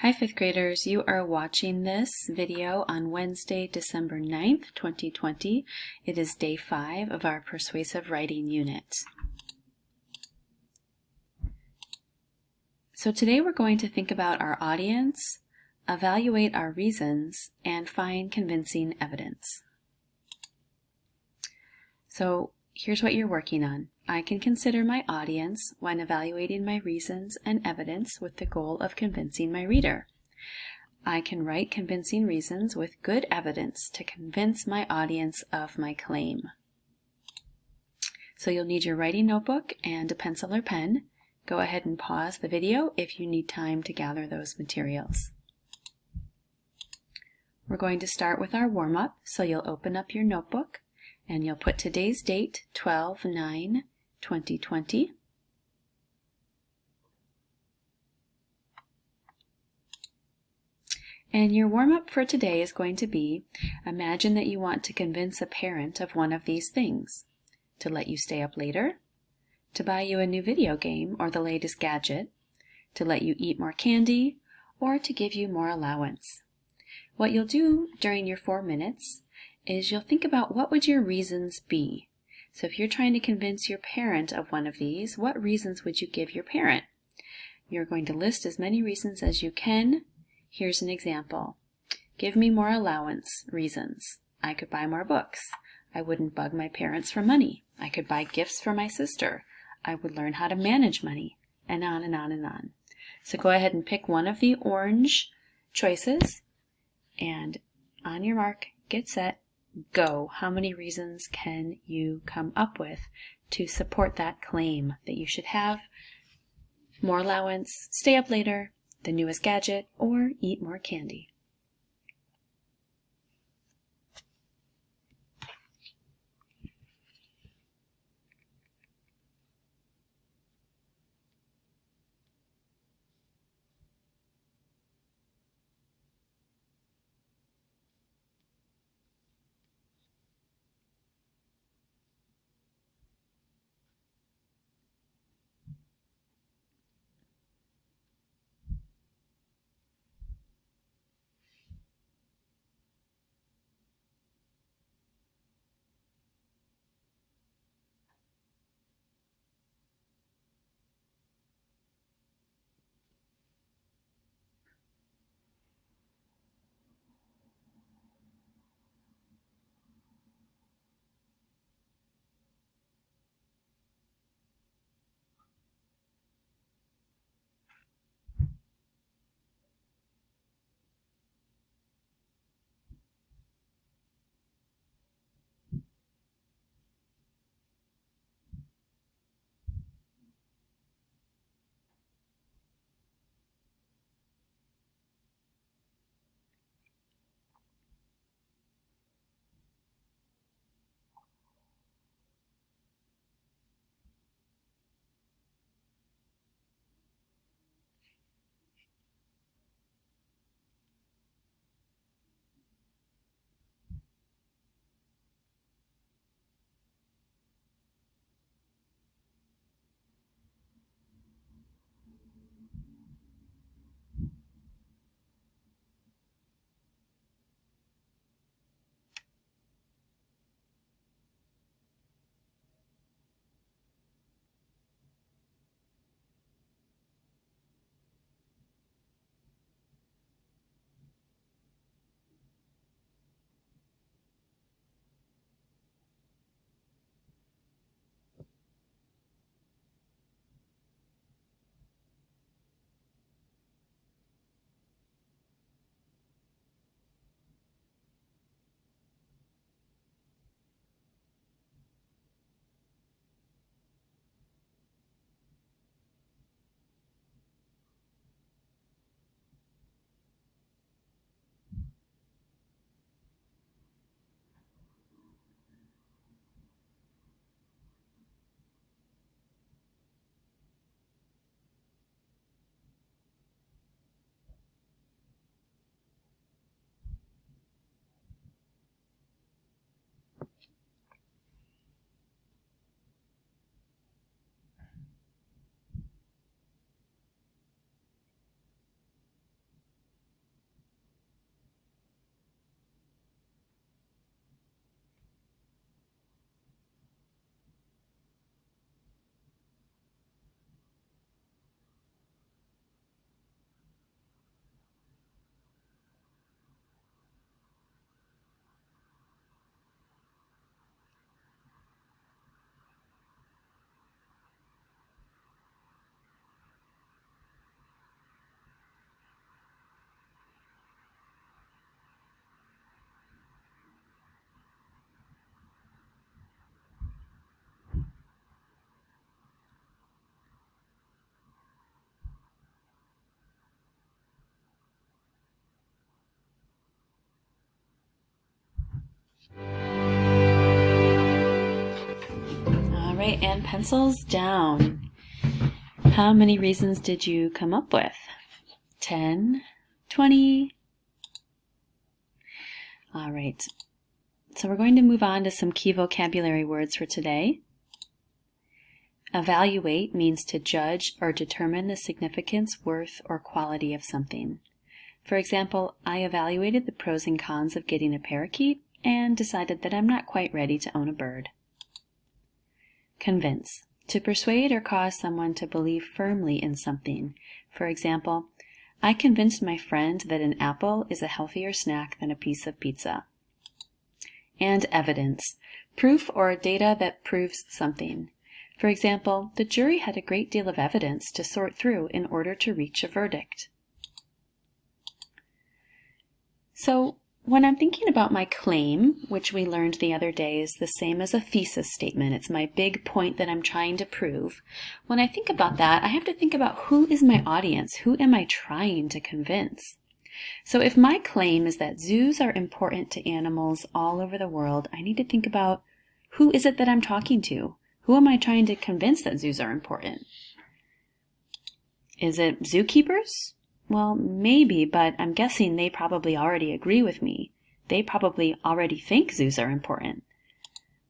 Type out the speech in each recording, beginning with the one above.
Hi fifth graders, you are watching this video on Wednesday, December 9th, 2020. It is day 5 of our persuasive writing unit. So today we're going to think about our audience, evaluate our reasons, and find convincing evidence. So here's what you're working on. I can consider my audience when evaluating my reasons and evidence with the goal of convincing my reader. I can write convincing reasons with good evidence to convince my audience of my claim. So you'll need your writing notebook and a pencil or pen. Go ahead and pause the video if you need time to gather those materials. We're going to start with our warm-up, so you'll open up your notebook and you'll put today's date, 12/9/2020. And your warm-up for today is going to be, imagine that you want to convince a parent of one of these things: to let you stay up later, to buy you a new video game or the latest gadget, to let you eat more candy, or to give you more allowance. What you'll do during your 4 minutes is you'll think about what would your reasons be. So if you're trying to convince your parent of one of these, what reasons would you give your parent? You're going to list as many reasons as you can. Here's an example. Give me more allowance reasons. I could buy more books. I wouldn't bug my parents for money. I could buy gifts for my sister. I would learn how to manage money, and on and on and on. So go ahead and pick one of the orange choices, and on your mark, get set, go. How many reasons can you come up with to support that claim that you should have more allowance, stay up later, the newest gadget, or eat more candy? right, and pencils down. How many reasons did you come up with? 10, 20? All right, so we're going to move on to some key vocabulary words for today. Evaluate means to judge or determine the significance, worth, or quality of something. For example, I evaluated the pros and cons of getting a parakeet and decided that I'm not quite ready to own a bird. Convince. To persuade or cause someone to believe firmly in something. For example, I convinced my friend that an apple is a healthier snack than a piece of pizza. And evidence. Proof or data that proves something. For example, the jury had a great deal of evidence to sort through in order to reach a verdict. So, when I'm thinking about my claim, which we learned the other day is the same as a thesis statement, it's my big point that I'm trying to prove. When I think about that, I have to think about who is my audience? Who am I trying to convince? So if my claim is that zoos are important to animals all over the world, I need to think about who is it that I'm talking to? Who am I trying to convince that zoos are important? Is it zookeepers? Well, maybe, but I'm guessing they probably already agree with me. They probably already think zoos are important.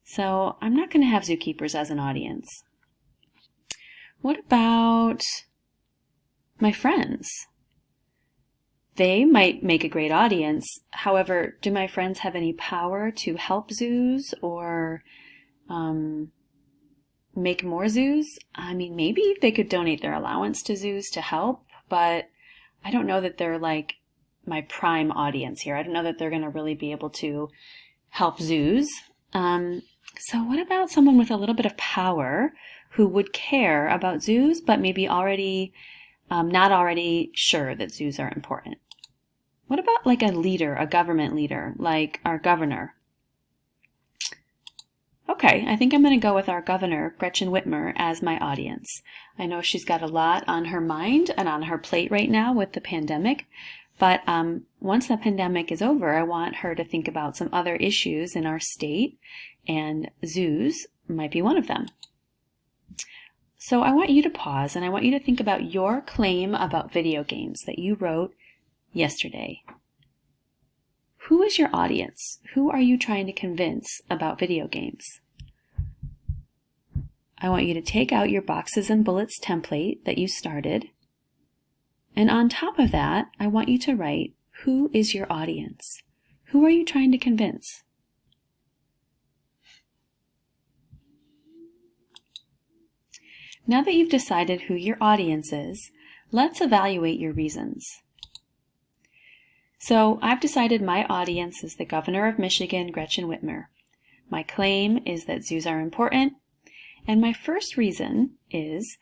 So I'm not going to have zookeepers as an audience. What about my friends? They might make a great audience. However, do my friends have any power to help zoos or make more zoos? I mean, maybe they could donate their allowance to zoos to help, but I don't know that they're like my prime audience here. I don't know that they're going to really be able to help zoos. So what about someone with a little bit of power who would care about zoos, but maybe already not already sure that zoos are important? What about like a leader, a government leader, like our governor? Okay, I think I'm going to go with our governor, Gretchen Whitmer, as my audience. I know she's got a lot on her mind and on her plate right now with the pandemic, but once the pandemic is over, I want her to think about some other issues in our state, and zoos might be one of them. So I want you to pause and I want you to think about your claim about video games that you wrote yesterday. Who is your audience? Who are you trying to convince about video games? I want you to take out your boxes and bullets template that you started. And on top of that, I want you to write, who is your audience? Who are you trying to convince? Now that you've decided who your audience is, let's evaluate your reasons. So I've decided my audience is the governor of Michigan, Gretchen Whitmer. My claim is that zoos are important. And my first reason is,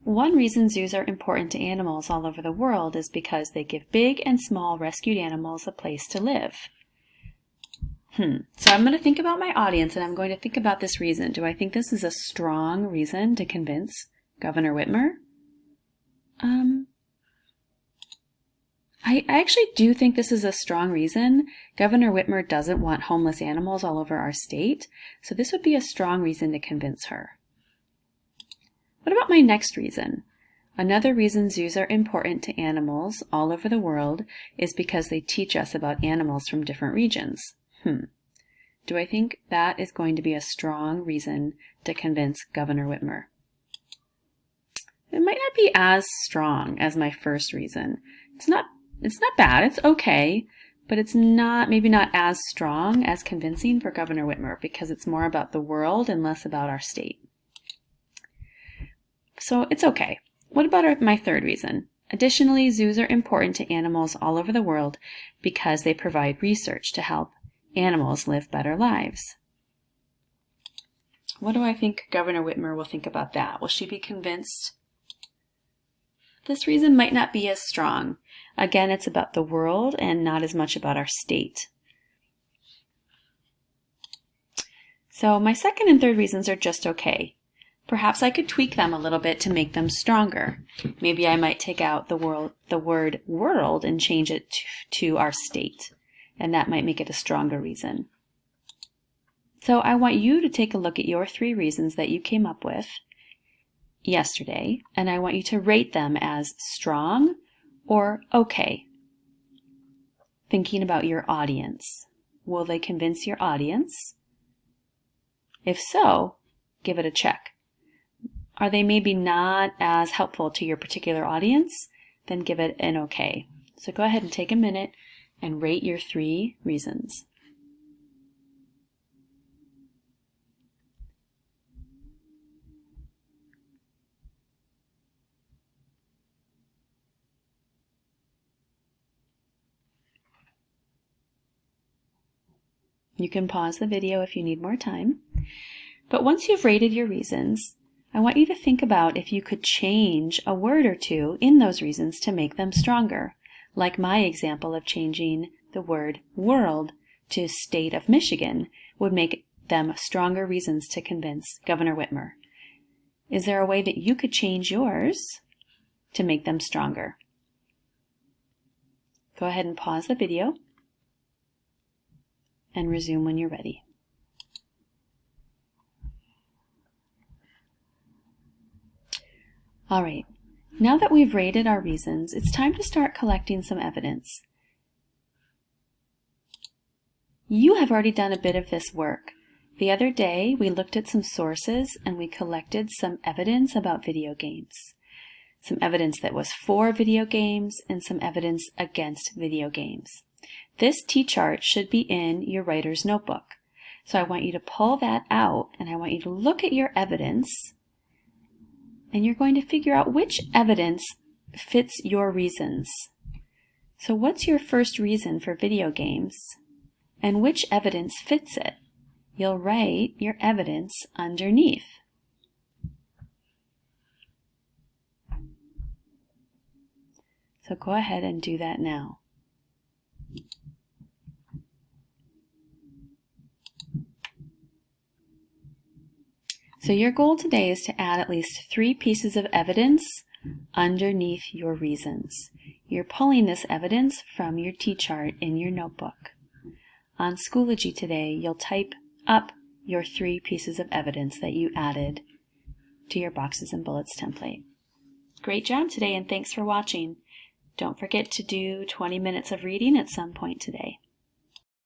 one reason zoos are important to animals all over the world is because they give big and small rescued animals a place to live. So I'm going to think about my audience and I'm going to think about this reason. Do I think this is a strong reason to convince Governor Whitmer? I actually do think this is a strong reason. Governor Whitmer doesn't want homeless animals all over our state, so this would be a strong reason to convince her. What about my next reason? Another reason zoos are important to animals all over the world is because they teach us about animals from different regions. Do I think that is going to be a strong reason to convince Governor Whitmer? It might not be as strong as my first reason. It's not bad, it's okay, but it's maybe not as strong as convincing for Governor Whitmer because it's more about the world and less about our state. So it's okay. What about my third reason? Additionally, zoos are important to animals all over the world because they provide research to help animals live better lives. What do I think Governor Whitmer will think about that? Will she be convinced? This reason might not be as strong. Again, it's about the world and not as much about our state. So my second and third reasons are just okay. Perhaps I could tweak them a little bit to make them stronger. Maybe I might take out the word world and change it to our state, and that might make it a stronger reason. So I want you to take a look at your 3 reasons that you came up with yesterday, and I want you to rate them as strong or okay. Thinking about your audience. Will they convince your audience? If so, give it a check. Are they maybe not as helpful to your particular audience? Then give it an okay. So go ahead and take a minute and rate your 3 reasons. You can pause the video if you need more time. But once you've rated your reasons, I want you to think about if you could change a word or two in those reasons to make them stronger, like my example of changing the word world to state of Michigan would make them stronger reasons to convince Governor Whitmer. Is there a way that you could change yours to make them stronger? Go ahead and pause the video and resume when you're ready. All right, now that we've rated our reasons, it's time to start collecting some evidence. You have already done a bit of this work. The other day, we looked at some sources and we collected some evidence about video games. Some evidence that was for video games and some evidence against video games. This T-chart should be in your writer's notebook. So I want you to pull that out and I want you to look at your evidence and you're going to figure out which evidence fits your reasons. So what's your first reason for video games and which evidence fits it? You'll write your evidence underneath. So go ahead and do that now. So your goal today is to add at least 3 pieces of evidence underneath your reasons. You're pulling this evidence from your T-chart in your notebook. On Schoology today, you'll type up your 3 pieces of evidence that you added to your Boxes and Bullets template. Great job today and thanks for watching. Don't forget to do 20 minutes of reading at some point today.